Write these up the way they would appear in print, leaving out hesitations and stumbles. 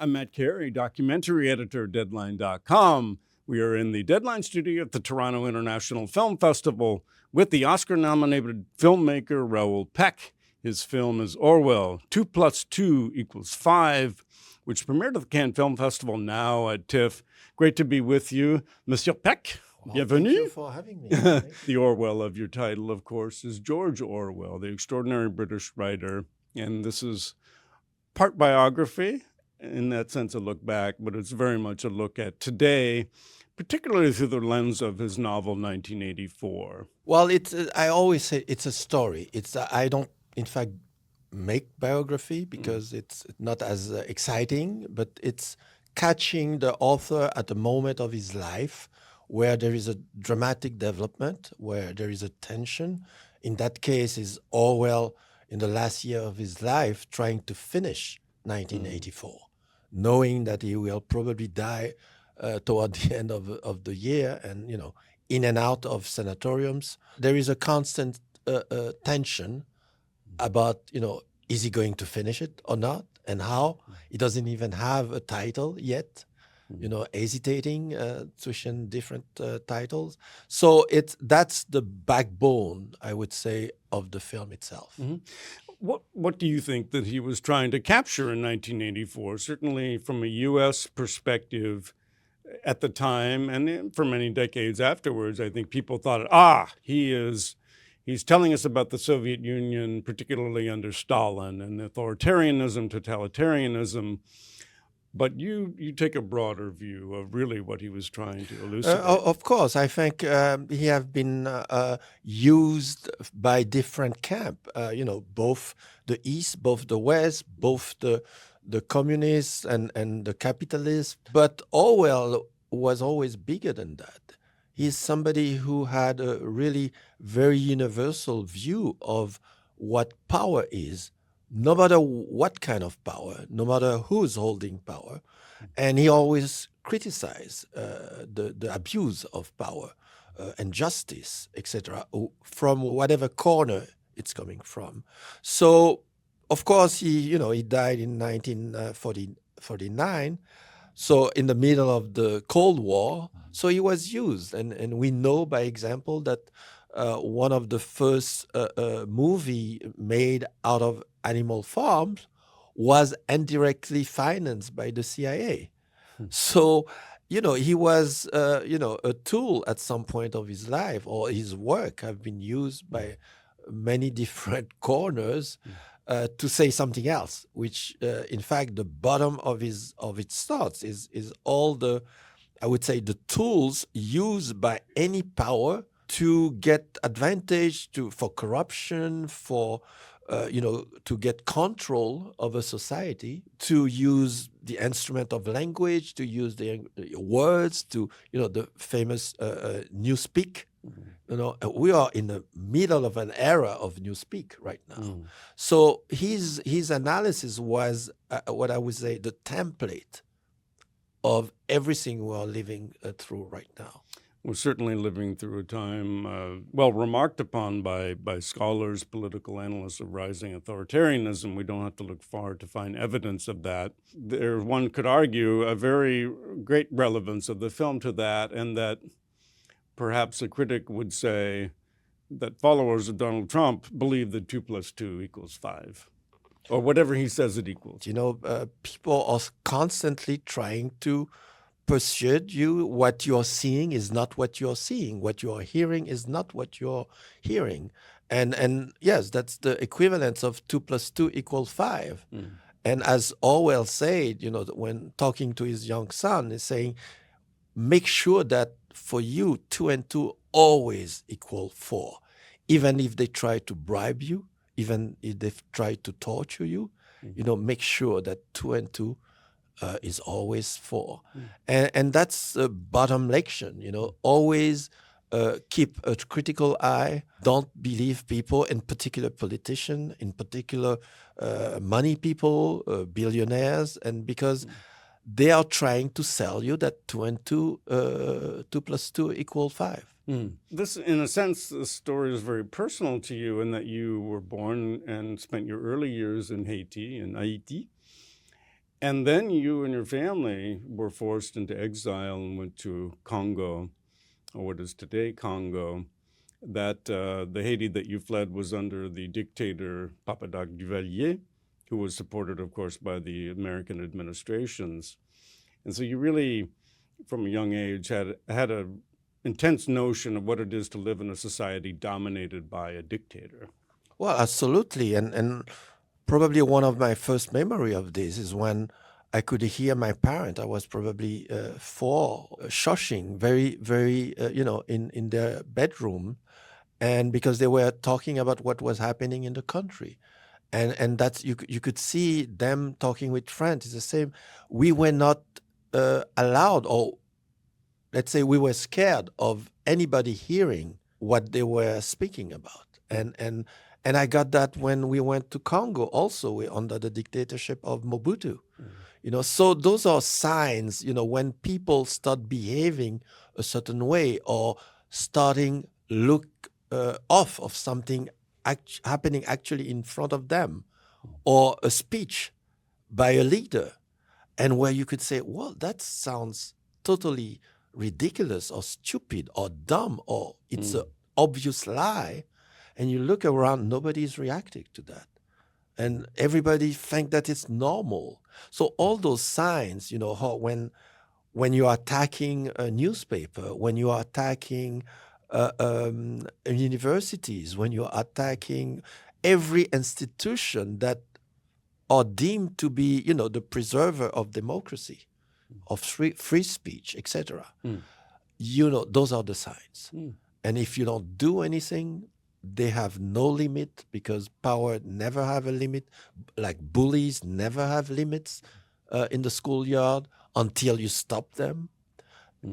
I'm Matt Carey, documentary editor at Deadline.com. We are in the Deadline studio at the Toronto International Film Festival with the Oscar-nominated filmmaker Raoul Peck. His film is Orwell, 2 + 2 = 5, which premiered at the Cannes Film Festival, now at TIFF. Great to be with you, Monsieur Peck. Bienvenue. Thank you for having me. The Orwell of your title, of course, is George Orwell, the extraordinary British writer. And this is part biography, in that sense a look back, but it's very much a look at today, particularly through the lens of his novel 1984. Well, I always say it's a story. I don't, in fact, make biography because it's not as exciting, but it's catching the author at a moment of his life where there is a dramatic development, where there is a tension. In that case, is Orwell in the last year of his life trying to finish 1984, knowing that he will probably die toward the end of the year and, in and out of sanatoriums. There is a constant tension about, is he going to finish it or not and how? He doesn't even have a title yet. Hesitating, switching different titles. So that's the backbone, I would say, of the film itself. Mm-hmm. What do you think that he was trying to capture in 1984? Certainly from a U.S. perspective at the time and for many decades afterwards, I think people thought, he's telling us about the Soviet Union, particularly under Stalin, and authoritarianism, totalitarianism. But you take a broader view of really what he was trying to elucidate. Of course, I think he have been used by different camp. Both the East, both the West, both the communists and the capitalists. But Orwell was always bigger than that. He's somebody who had a really very universal view of what power is, no matter what kind of power, no matter who's holding power. And he always criticized the abuse of power and justice, etc., from whatever corner it's coming from. So, of course, he died in 1949, so in the middle of the Cold War. So he was used. And we know, by example, that one of the first movie made out of animal farms was indirectly financed by the CIA. So, he was, a tool at some point of his life, or his work have been used by many different corners to say something else, which, in fact, the bottom of its thoughts is all the, I would say, the tools used by any power to get advantage, for corruption, for to get control of a society, to use the instrument of language, to use the words, to the famous newspeak. We are in the middle of an era of newspeak right now. So his analysis was what I would say the template of everything we are living through right now. We're certainly living through a time well remarked upon by scholars, political analysts of rising authoritarianism. We don't have to look far to find evidence of that. There, one could argue, a very great relevance of the film to that, and that perhaps a critic would say that followers of Donald Trump believe that 2 + 2 = 5, or whatever he says it equals. People are constantly trying to persuade you what you're seeing is not what you're seeing. What you're hearing is not what you're hearing. And yes, that's the equivalence of 2 + 2 = 5. And as Orwell said, when talking to his young son, he's saying, make sure that for you, 2 and 2 always equal 4. Even if they try to bribe you, even if they try to torture you, make sure that 2 and 2 is always 4. And that's a bottom lection, always keep a critical eye. Don't believe people, in particular politicians, in particular money people, billionaires, and because they are trying to sell you that 2 and 2, 2 + 2 = 5. This, in a sense, the story is very personal to you in that you were born and spent your early years in Haiti, in Haiti. And then you and your family were forced into exile and went to Congo, or what is today Congo. That the Haiti that you fled was under the dictator Papadoc Duvalier, who was supported, of course, by the American administrations. And so you really, from a young age, had a intense notion of what it is to live in a society dominated by a dictator. Well, absolutely. And probably one of my first memory of this is when I could hear my parent. I was probably 4, shushing very, very, in their bedroom, and because they were talking about what was happening in the country, and that's you could see them talking with friends. It's the same. We were not allowed, or let's say we were scared of anybody hearing what they were speaking about. And I got that when we went to Congo also, we under the dictatorship of Mobutu. So those are signs, when people start behaving a certain way or starting look off of something happening actually in front of them, or a speech by a leader, and where you could say, well, that sounds totally ridiculous or stupid or dumb, or it's an obvious lie. And you look around, nobody's reacting to that. And everybody think that it's normal. So all those signs, how when you are attacking a newspaper, when you are attacking universities, when you are attacking every institution that are deemed to be, the preserver of democracy, of free speech, etc. Those are the signs. And if you don't do anything, they have no limit, because power never have a limit. Like bullies never have limits in the schoolyard until you stop them.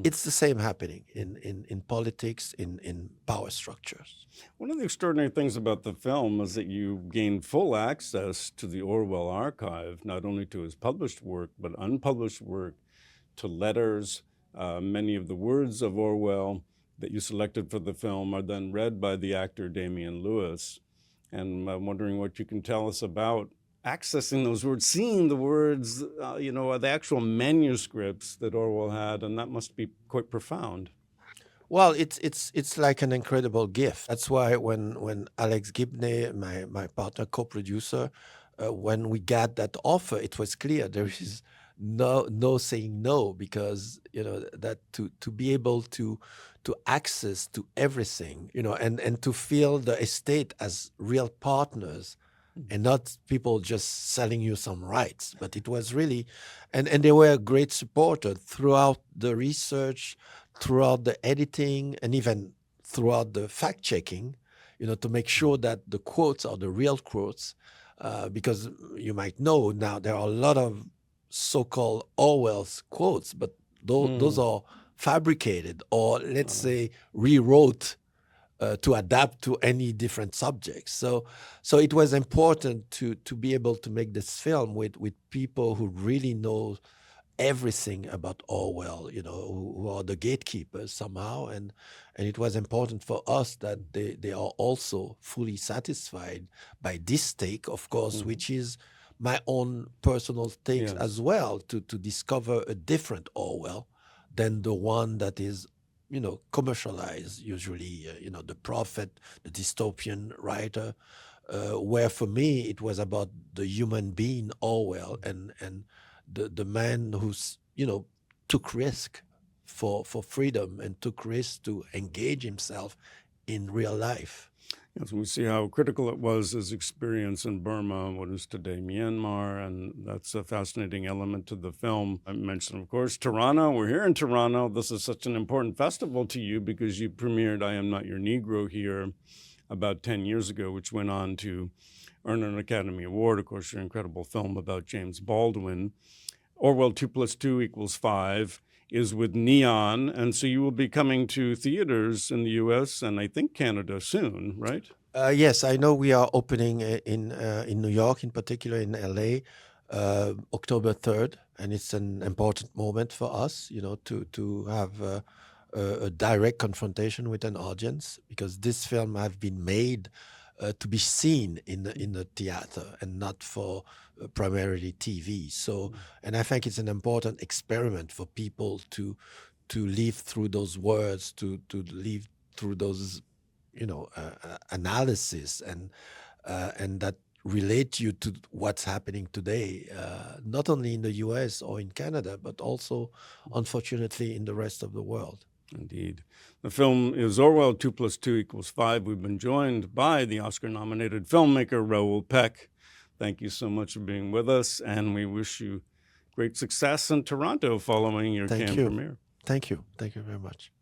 It's the same happening in politics, in power structures. One of the extraordinary things about the film is that you gained full access to the Orwell archive, not only to his published work, but unpublished work, to letters. Many of the words of Orwell that you selected for the film are then read by the actor Damian Lewis. And I'm wondering what you can tell us about accessing those words, seeing the words, the actual manuscripts that Orwell had, and that must be quite profound. Well, it's like an incredible gift. That's why when Alex Gibney, my partner, co-producer, when we got that offer, it was clear there is no saying no, because that to be able to access to everything, and to feel the estate as real partners, and not people just selling you some rights. But it was really, and they were a great supporter throughout the research, throughout the editing, and even throughout the fact checking, to make sure that the quotes are the real quotes, because you might know now there are a lot of so-called Orwell's quotes, but those are fabricated, or let's say rewrote to adapt to any different subjects. So it was important to be able to make this film with people who really know everything about Orwell, who are the gatekeepers somehow, and it was important for us that they are also fully satisfied by this take, of course, which is my own personal take as well, to discover a different Orwell than the one that is, commercialized usually, the prophet, the dystopian writer, where for me it was about the human being Orwell, and the man who's, took risk for freedom, and took risk to engage himself in real life. As we see how critical it was, his experience in Burma, what is today Myanmar, and that's a fascinating element to the film. I mentioned, of course, Toronto. We're here in Toronto. This is such an important festival to you because you premiered I Am Not Your Negro here about 10 years ago, which went on to earn an Academy Award. Of course, your incredible film about James Baldwin. Orwell 2 + 2 = 5 is with Neon, and so you will be coming to theaters in the U.S. and I think Canada soon, right? Yes, I know we are opening in New York, in particular in LA, October 3rd, and it's an important moment for us, to have a direct confrontation with an audience, because this film have been made to be seen in the theater and not for primarily TV. So, and I think it's an important experiment for people to live through those words, to live through those, analysis, and that relate you to what's happening today, not only in the U.S. or in Canada, but also, unfortunately, in the rest of the world. Indeed. The film is Orwell, 2 + 2 = 5. We've been joined by the Oscar-nominated filmmaker Raoul Peck. Thank you so much for being with us, and we wish you great success in Toronto following your Thank Cannes you. premiere. Thank you. Thank you very much.